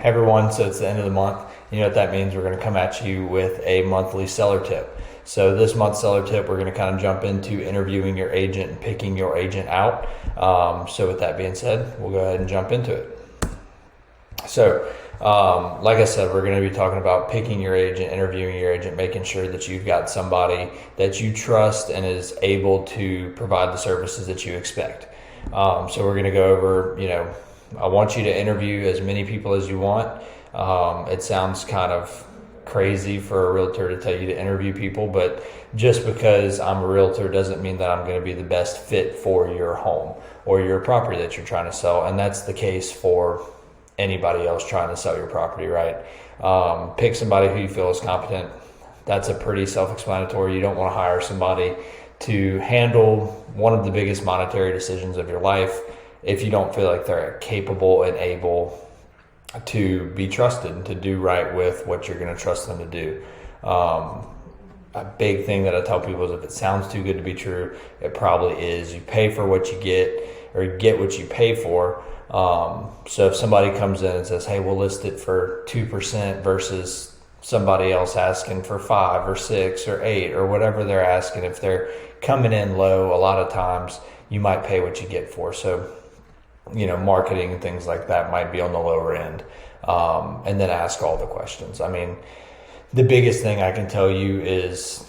Hey everyone, so it's the end of the month. You know what that means? We're going to come at you with a monthly seller tip. So this month's seller tip, we're going to kind of jump into interviewing your agent and picking your agent out. So with that being said, we'll go ahead and jump into it. So like I said, we're going to be talking about picking your agent, interviewing your agent, making sure that you've got somebody that you trust and is able to provide the services that you expect. So we're going to go over, I want you to interview as many people as you want. It sounds kind of crazy for a realtor to tell you to interview people, but just because I'm a realtor doesn't mean that I'm going to be the best fit for your home or your property that you're trying to sell. And that's the case for anybody else trying to sell your property, right? Pick somebody who you feel is competent. That's a pretty self-explanatory. You don't want to hire somebody to handle one of the biggest monetary decisions of your life if you don't feel like they're capable and able to be trusted and to do right with what you're going to trust them to do. A big thing that I tell people is if it sounds too good to be true, it probably is. You pay for what you get, or you get what you pay for. So if somebody comes in and says, hey, we'll list it for 2% versus somebody else asking for 5 or 6 or 8 or whatever they're asking, if they're coming in low, a lot of times you might pay what you get for. So marketing and things like that might be on the lower end, and then ask all the questions. I mean, the biggest thing I can tell you is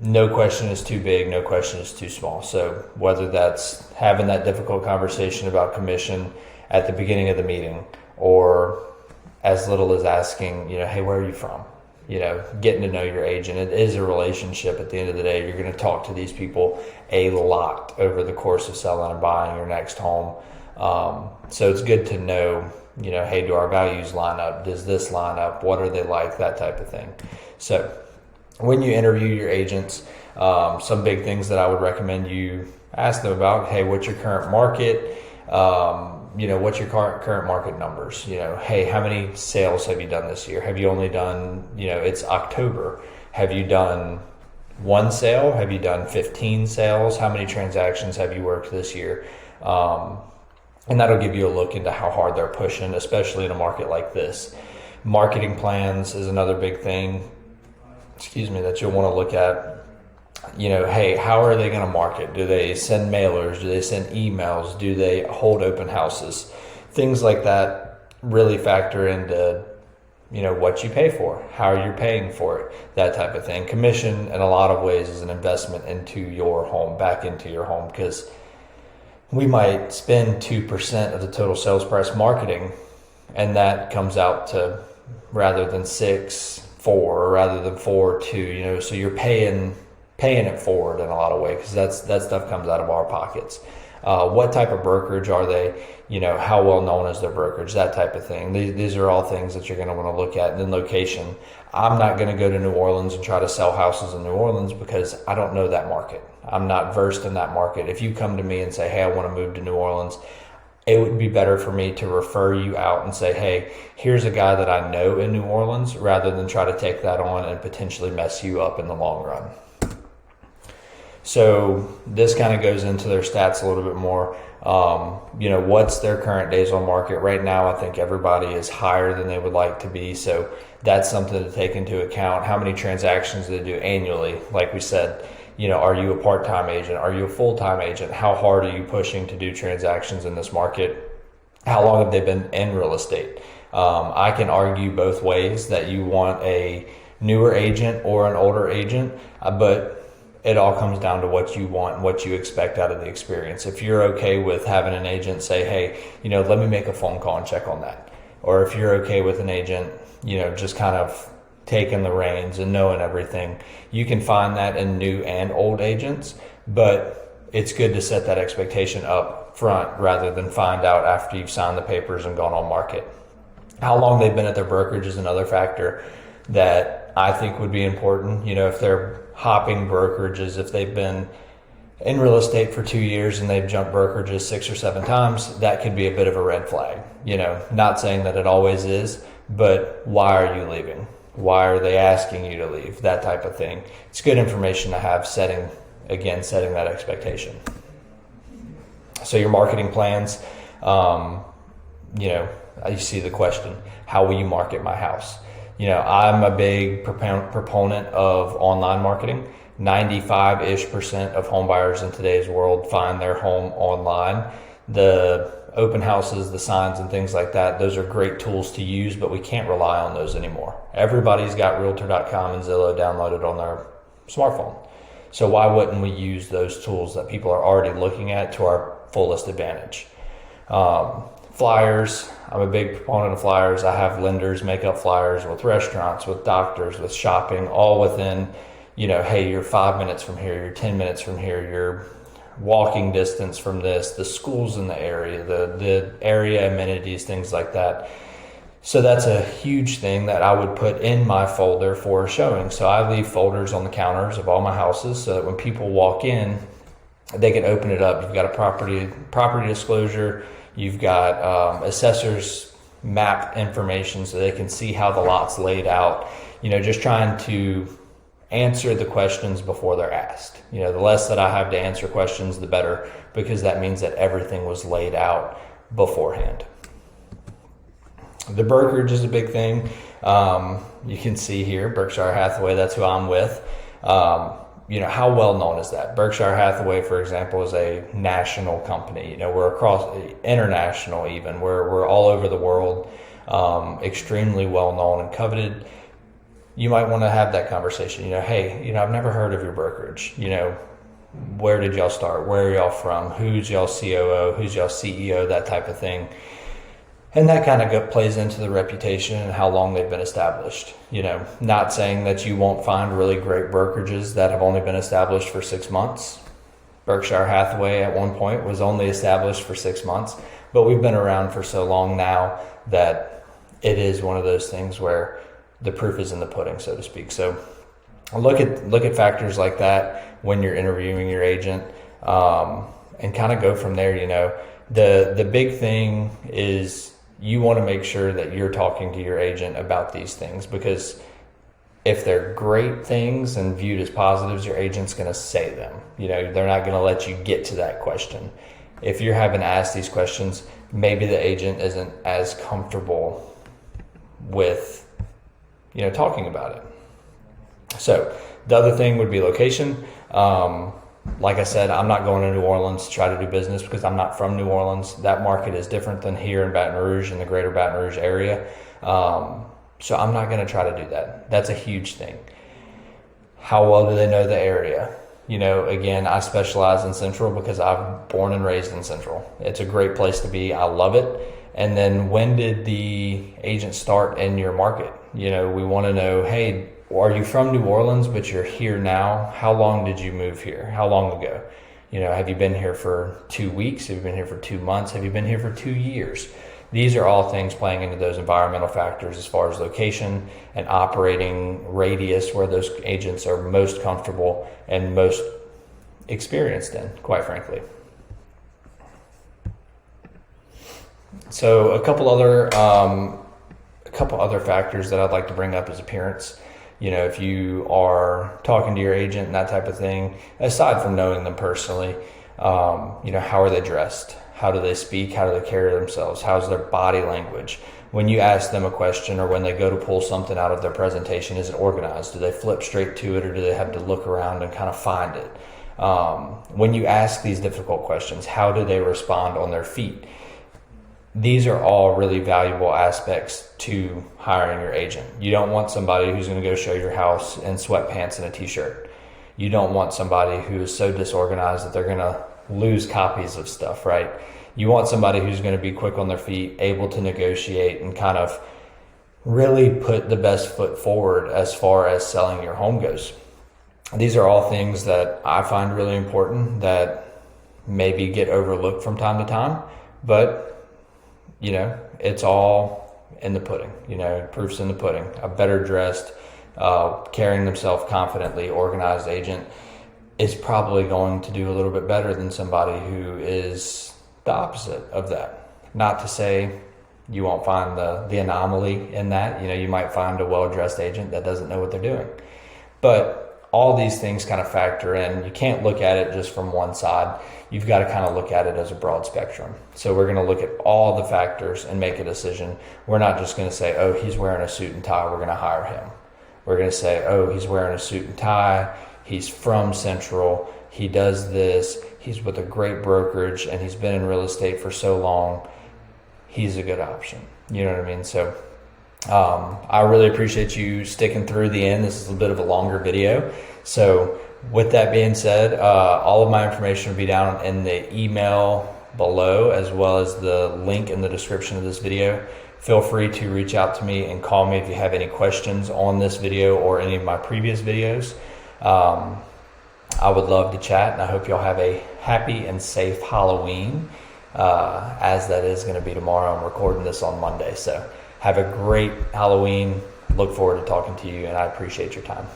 no question is too big, no question is too small. So whether that's having that difficult conversation about commission at the beginning of the meeting, or as little as asking, hey, where are you from? Getting to know your agent. It is a relationship at the end of the day. You're going to talk to these people a lot over the course of selling and buying your next home. So it's good to know, hey, do our values line up? Does this line up? What are they like? That type of thing. So when you interview your agents, some big things that I would recommend you ask them about, hey, what's your current market? What's your current market numbers? Hey, how many sales have you done this year? Have you only done, it's October. Have you done one sale? Have you done 15 sales? How many transactions have you worked this year? And that'll give you a look into how hard they're pushing, especially in a market like this. Marketing plans is another big thing, that you'll want to look at. Hey, how are they going to market? Do they send mailers? Do they send emails? Do they hold open houses? Things like that really factor into, what you pay for, how you're paying for it, that type of thing. Commission, in a lot of ways, is an investment into your home, back into your home, because we might spend 2% of the total sales price marketing, and that comes out to, rather than 6, 4, or rather than 4, 2, so you're paying it forward in a lot of ways, because that stuff comes out of our pockets. What type of brokerage are they? How well known is their brokerage? That type of thing. These are all things that you're going to want to look at. And then location. I'm not going to go to New Orleans and try to sell houses in New Orleans because I don't know that market. I'm not versed in that market. If you come to me and say, hey, I want to move to New Orleans, it would be better for me to refer you out and say, hey, here's a guy that I know in New Orleans, rather than try to take that on and potentially mess you up in the long run. So this kind of goes into their stats a little bit more. What's their current days on market? Right now, I think everybody is higher than they would like to be. So that's something to take into account. How many transactions do they do annually? Like we said, are you a part-time agent? Are you a full-time agent? How hard are you pushing to do transactions in this market? How long have they been in real estate? I can argue both ways that you want a newer agent or an older agent, but it all comes down to what you want and what you expect out of the experience. If you're okay with having an agent say, hey, let me make a phone call and check on that. Or if you're okay with an agent, just kind of taking the reins and knowing everything, you can find that in new and old agents, but it's good to set that expectation up front rather than find out after you've signed the papers and gone on market. How long they've been at their brokerage is another factor that I think would be important. If they're hopping brokerages, if they've been in real estate for 2 years and they've jumped brokerages 6 or 7 times, that could be a bit of a red flag. Not saying that it always is, but why are you leaving? Why are they asking you to leave? That type of thing. It's good information to have, setting that expectation. So your marketing plans, you see the question, how will you market my house? I'm a big proponent of online marketing. 95-ish% of home buyers in today's world find their home online. The open houses, the signs and things like that, those are great tools to use, but we can't rely on those anymore. Everybody's got Realtor.com and Zillow downloaded on their smartphone. So why wouldn't we use those tools that people are already looking at to our fullest advantage? Flyers, I'm a big proponent of flyers. I have lenders make up flyers with restaurants, with doctors, with shopping, all within, hey, you're 5 minutes from here, you're 10 minutes from here, you're walking distance from this, the schools in the area, the area amenities, things like that. So that's a huge thing that I would put in my folder for showing. So I leave folders on the counters of all my houses so that when people walk in, they can open it up. You've got a property disclosure, you've got assessor's map information so they can see how the lot's laid out. Just trying to answer the questions before they're asked. The less that I have to answer questions, the better, because that means that everything was laid out beforehand. The brokerage is a big thing. You can see here, Berkshire Hathaway, that's who I'm with. How well known is that? Berkshire Hathaway, for example, is a national company. We're across international even. We're all over the world, extremely well known and coveted. You might want to have that conversation. Hey, I've never heard of your brokerage. Where did y'all start? Where are y'all from? Who's y'all COO? Who's y'all CEO? That type of thing. And that kind of plays into the reputation and how long they've been established. Not saying that you won't find really great brokerages that have only been established for 6 months. Berkshire Hathaway at one point was only established for 6 months, but we've been around for so long now that it is one of those things where the proof is in the pudding, so to speak. So look at factors like that when you're interviewing your agent, and kind of go from there. The big thing is you want to make sure that you're talking to your agent about these things, because if they're great things and viewed as positives, your agent's going to say them. They're not going to let you get to that question. If you're having to ask these questions, maybe the agent isn't as comfortable with talking about it. So the other thing would be location. Like I said, I'm not going to New Orleans to try to do business because I'm not from New Orleans. That market is different than here in Baton Rouge, in the greater Baton Rouge area. So I'm not going to try to do that. That's a huge thing. How well do they know the area? Again, I specialize in Central because I'm born and raised in Central. It's a great place to be. I love it. And then when did the agent start in your market? We want to know, hey, are you from New Orleans, but you're here now? How long did you move here? How long ago? Have you been here for 2 weeks? Have you been here for 2 months? Have you been here for 2 years? These are all things playing into those environmental factors as far as location and operating radius, where those agents are most comfortable and most experienced in, quite frankly. So a couple other factors that I'd like to bring up is appearance. If you are talking to your agent and that type of thing, aside from knowing them personally, how are they dressed? How do they speak? How do they carry themselves? How's their body language? When you ask them a question or when they go to pull something out of their presentation, is it organized? Do they flip straight to it, or do they have to look around and kind of find it? When you ask these difficult questions, how do they respond on their feet? These are all really valuable aspects to hiring your agent. You don't want somebody who's going to go show your house in sweatpants and a t-shirt. You don't want somebody who is so disorganized that they're going to lose copies of stuff, right? You want somebody who's going to be quick on their feet, able to negotiate, and kind of really put the best foot forward as far as selling your home goes. These are all things that I find really important that maybe get overlooked from time to time, but it's all in the pudding. Proof's in the pudding. A better dressed, carrying themselves confidently, organized agent is probably going to do a little bit better than somebody who is the opposite of that. Not to say you won't find the anomaly in that. You might find a well-dressed agent that doesn't know what they're doing. But all these things kind of factor in. You can't look at it just from one side. You've got to kind of look at it as a broad spectrum. So we're going to look at all the factors and make a decision. We're not just going to say, oh, he's wearing a suit and tie, we're going to hire him. We're going to say, oh, he's wearing a suit and tie, he's from Central, he does this, he's with a great brokerage, and he's been in real estate for so long, he's a good option. You know what I mean? So I really appreciate you sticking through the end. This is a bit of a longer video. So with that being said, all of my information will be down in the email below, as well as the link in the description of this video. Feel free to reach out to me and call me if you have any questions on this video or any of my previous videos. I would love to chat, and I hope y'all have a happy and safe Halloween, as that is going to be tomorrow. I'm recording this on Monday. So have a great Halloween. Look forward to talking to you, and I appreciate your time.